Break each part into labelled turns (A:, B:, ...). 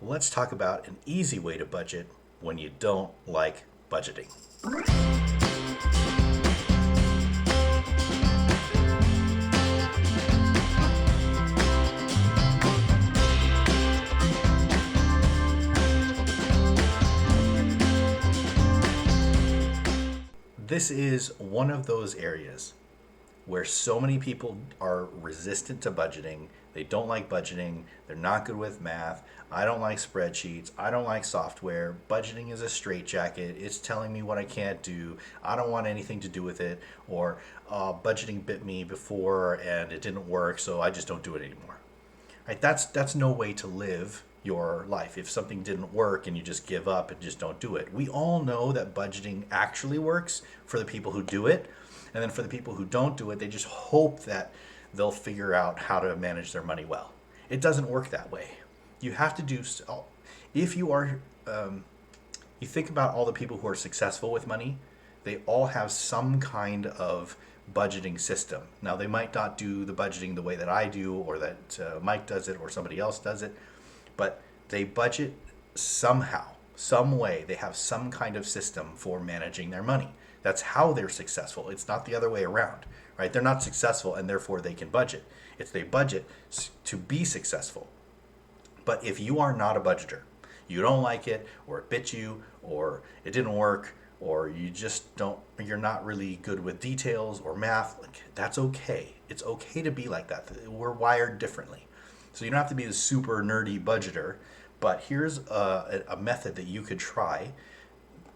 A: let's talk about an easy way to budget when you don't like budgeting. This is one of those areas where so many people are resistant to budgeting. They don't like budgeting. They're not good with math. I don't like spreadsheets. I don't like software. Budgeting is a straitjacket. It's telling me what I can't do. I don't want anything to do with it. Or budgeting bit me before and it didn't work, so I just don't do it anymore. Right? That's no way to live your life. If something didn't work and you just give up and just don't do it. We all know that budgeting actually works for the people who do it. And then for the people who don't do it, they just hope that they'll figure out how to manage their money well. It doesn't work that way. You have to do, if you are, you think about all the people who are successful with money, they all have some kind of budgeting system. Now, they might not do the budgeting the way that I do, or that Mike does it, or somebody else does it, but they budget somehow, some way. They have some kind of system for managing their money. That's how they're successful. It's not the other way around, right? They're not successful and therefore they can budget. It's they budget to be successful. But if you are not a budgeter, you don't like it, or it bit you, or it didn't work, or you just don't, you're not really good with details or math, like, that's okay. It's okay to be like that. We're wired differently. So you don't have to be a super nerdy budgeter, but here's a method that you could try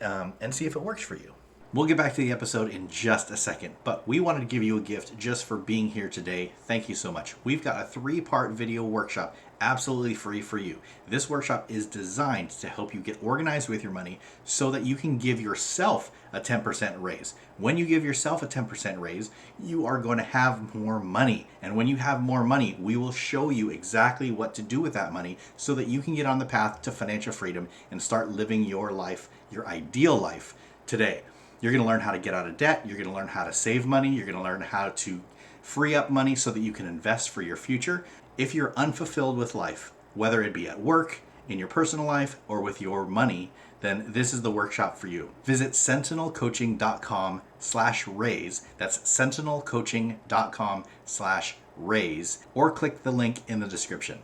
A: and see if it works for you. We'll get back to the episode in just a second, but we wanted to give you a gift just for being here today. Thank you so much. We've got a 3-part video workshop absolutely free for you. This workshop is designed to help you get organized with your money so that you can give yourself a 10% raise. When you give yourself a 10% raise, you are going to have more money. And when you have more money, we will show you exactly what to do with that money so that you can get on the path to financial freedom and start living your life, your ideal life today. You're going to learn how to get out of debt. You're going to learn how to save money. You're going to learn how to free up money so that you can invest for your future. If you're unfulfilled with life, whether it be at work, in your personal life, or with your money, then this is the workshop for you. Visit sentinelcoaching.com/raise. That's sentinelcoaching.com/raise, or click the link in the description.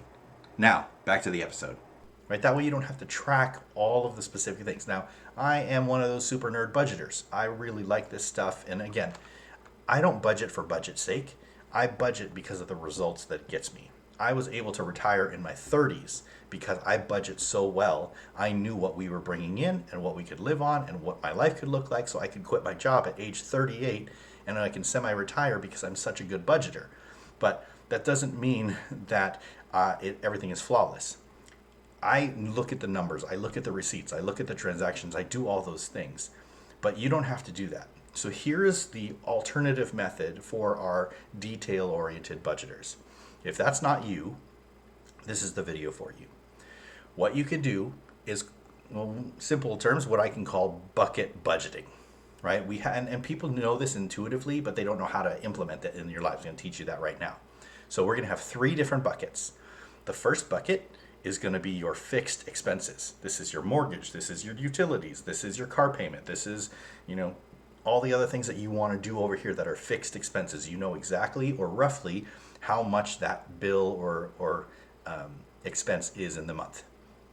A: Now, back to the episode. Right? That way you don't have to track all of the specific things. Now, I am one of those super nerd budgeters. I really like this stuff. And again, I don't budget for budget's sake. I budget because of the results that it gets me. I was able to retire in my 30s because I budget so well. I knew what we were bringing in and what we could live on and what my life could look like, so I could quit my job at age 38 and I can semi-retire because I'm such a good budgeter. But that doesn't mean that everything is flawless. I look at the numbers, I look at the receipts, I look at the transactions, I do all those things. But you don't have to do that. So here is the alternative method for our detail-oriented budgeters. If that's not you, this is the video for you. What you can do is, well, simple terms, what I can call bucket budgeting, right? And people know this intuitively, but they don't know how to implement it in your life. I'm going to teach you that right now. So we're going to have 3 different buckets. The first bucket is going to be your fixed expenses. This is your mortgage. This is your utilities. This is your car payment. This is, all the other things that you want to do over here that are fixed expenses. You know exactly or roughly how much that bill or expense is in the month.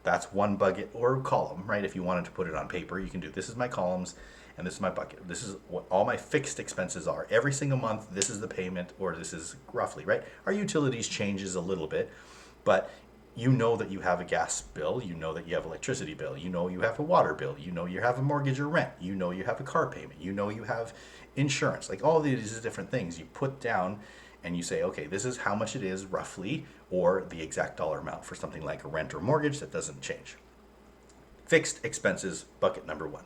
A: That's one bucket or column, right? If you wanted to put it on paper, you can do, this is my columns and this is my bucket. This is what all my fixed expenses are. Every single month, this is the payment, or this is roughly, right? Our utilities changes a little bit, but you know that you have a gas bill, you know that you have electricity bill, you know you have a water bill, you know you have a mortgage or rent, you know you have a car payment, you know you have insurance. Like all of these different things you put down and you say, okay, this is how much it is roughly, or the exact dollar amount for something like a rent or mortgage that doesn't change. Fixed expenses, bucket number 1.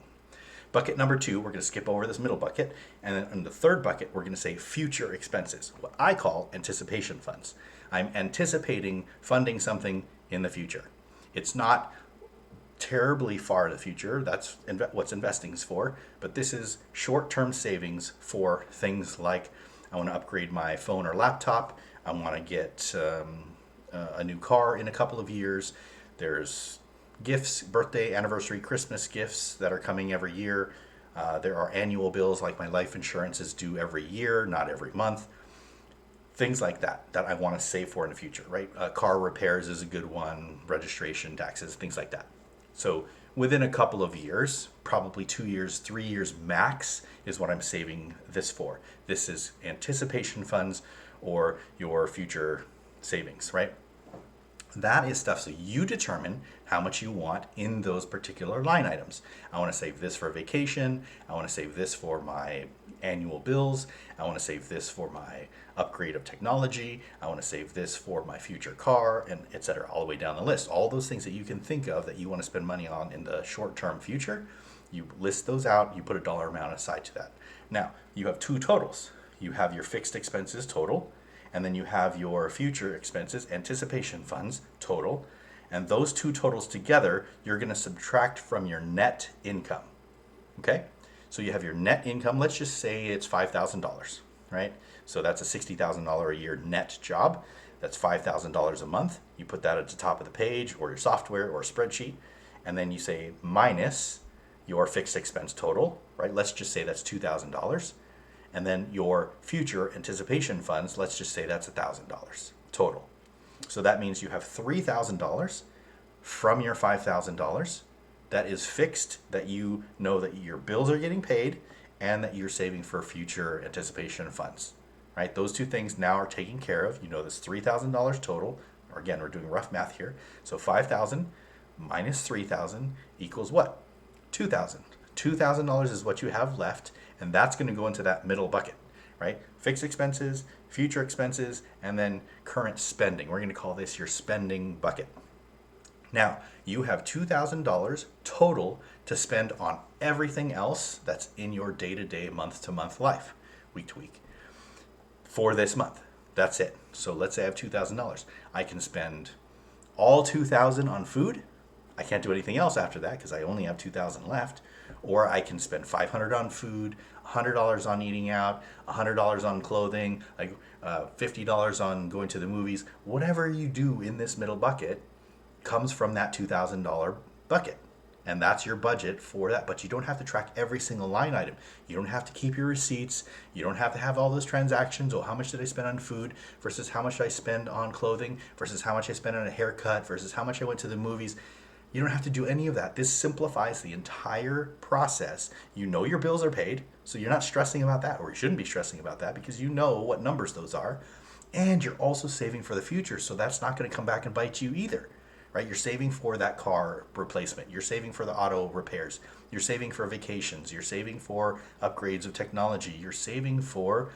A: Bucket number 2, we're going to skip over this middle bucket, and then in the third bucket, we're going to say future expenses, what I call anticipation funds. I'm anticipating funding something in the future. It's not terribly far in the future. That's what investing is for. But this is short-term savings for things like I want to upgrade my phone or laptop. I want to get a new car in a couple of years. There's gifts, birthday, anniversary, Christmas gifts that are coming every year. There are annual bills, like my life insurance is due every year, not every month. Things like that I want to save for in the future, right? Car repairs is a good one, registration, taxes, things like that. So within a couple of years, probably 2 years, 3 years max, is what I'm saving this for. This is anticipation funds or your future savings, right? That is stuff, so you determine how much you want in those particular line items. I want to save this for vacation. I want to save this for my annual bills. I want to save this for my upgrade of technology. I want to save this for my future car, and etc. All the way down the list. All those things that you can think of that you want to spend money on in the short-term future, you list those out, you put a dollar amount aside to that. Now, you have two totals. You have your fixed expenses total, and then you have your future expenses, anticipation funds total. And those two totals together, you're going to subtract from your net income. Okay? So you have your net income. Let's just say it's $5,000, right? So that's a $60,000 a year net job. That's $5,000 a month. You put that at the top of the page or your software or spreadsheet. And then you say minus your fixed expense total, right? Let's just say that's $2,000. And then your future anticipation funds, let's just say that's $1,000 total. So that means you have $3,000 from your $5,000 that is fixed, that you know that your bills are getting paid and that you're saving for future anticipation funds, right? Those two things now are taken care of. You know this $3,000 total, or again, we're doing rough math here. So 5,000 minus 3,000 equals what? 2,000. $2,000 is what you have left, and that's going to go into that middle bucket, right? Fixed expenses, future expenses, and then current spending. We're going to call this your spending bucket. Now, you have $2,000 total to spend on everything else that's in your day-to-day, month-to-month life, week to week, for this month. That's it. So let's say I have $2,000. I can spend all $2,000 on food. I can't do anything else after that because I only have $2,000 left. Or I can spend $500 on food, $100 on eating out, $100 on clothing, like $50 on going to the movies. Whatever you do in this middle bucket comes from that $2,000 bucket. And that's your budget for that. But you don't have to track every single line item. You don't have to keep your receipts. You don't have to have all those transactions. Oh, how much did I spend on food versus how much I spend on clothing versus how much I spent on a haircut versus how much I went to the movies. You don't have to do any of that. This simplifies the entire process. You know your bills are paid, so you're not stressing about that, or you shouldn't be stressing about that because you know what numbers those are. And you're also saving for the future, so that's not going to come back and bite you either, right? You're saving for that car replacement. You're saving for the auto repairs. You're saving for vacations. You're saving for upgrades of technology. You're saving for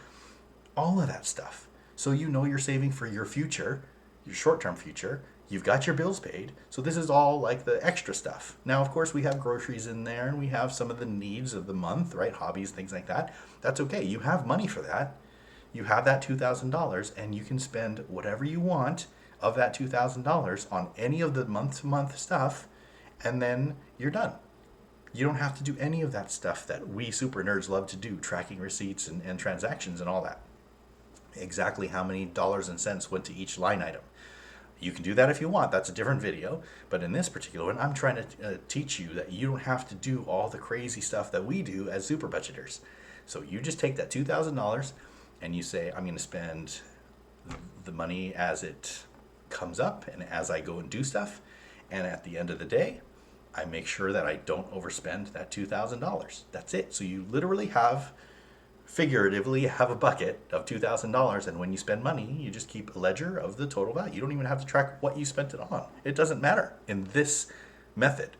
A: all of that stuff. So you know you're saving for your future, your short-term future. You've got your bills paid. So this is all like the extra stuff. Now, of course, we have groceries in there and we have some of the needs of the month, right? Hobbies, things like that. That's okay. You have money for that. You have that $2,000 and you can spend whatever you want of that $2,000 on any of the month-to-month stuff, and then you're done. You don't have to do any of that stuff that we super nerds love to do, tracking receipts and transactions and all that. Exactly how many dollars and cents went to each line item. You can do that if you want. That's a different video. But in this particular one, I'm trying to teach you that you don't have to do all the crazy stuff that we do as super budgeters. So you just take that $2,000 and you say, I'm going to spend the money as it comes up and as I go and do stuff. And at the end of the day, I make sure that I don't overspend that $2,000. That's it. So you literally figuratively have a bucket of $2,000, and when you spend money, you just keep a ledger of the total value. You don't even have to track what you spent it on. It doesn't matter in this method.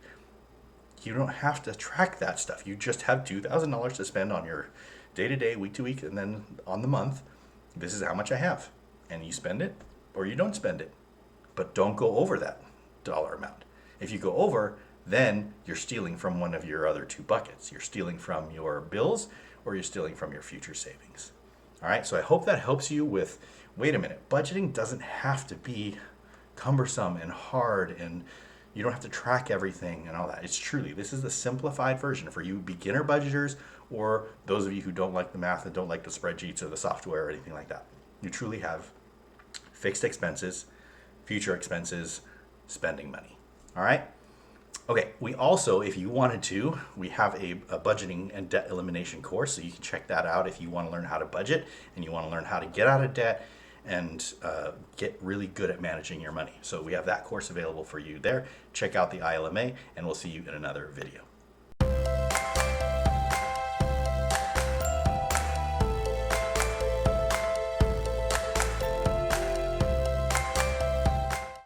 A: You don't have to track that stuff. You just have $2,000 to spend on your day-to-day, week-to-week, and then on the month. This is how much I have. And you spend it or you don't spend it. But don't go over that dollar amount. If you go over, then you're stealing from one of your other two buckets. You're stealing from your bills or you're stealing from your future savings. All right, so I hope that helps you with, wait a minute, budgeting doesn't have to be cumbersome and hard and you don't have to track everything and all that. This is the simplified version for you beginner budgeters or those of you who don't like the math and don't like the spreadsheets or the software or anything like that. You truly have fixed expenses, future expenses, spending money. All right. Okay, we also, if you wanted to, we have a budgeting and debt elimination course, so you can check that out if you want to learn how to budget and you want to learn how to get out of debt and get really good at managing your money. So we have that course available for you there. Check out the ILMA, and we'll see you in another video.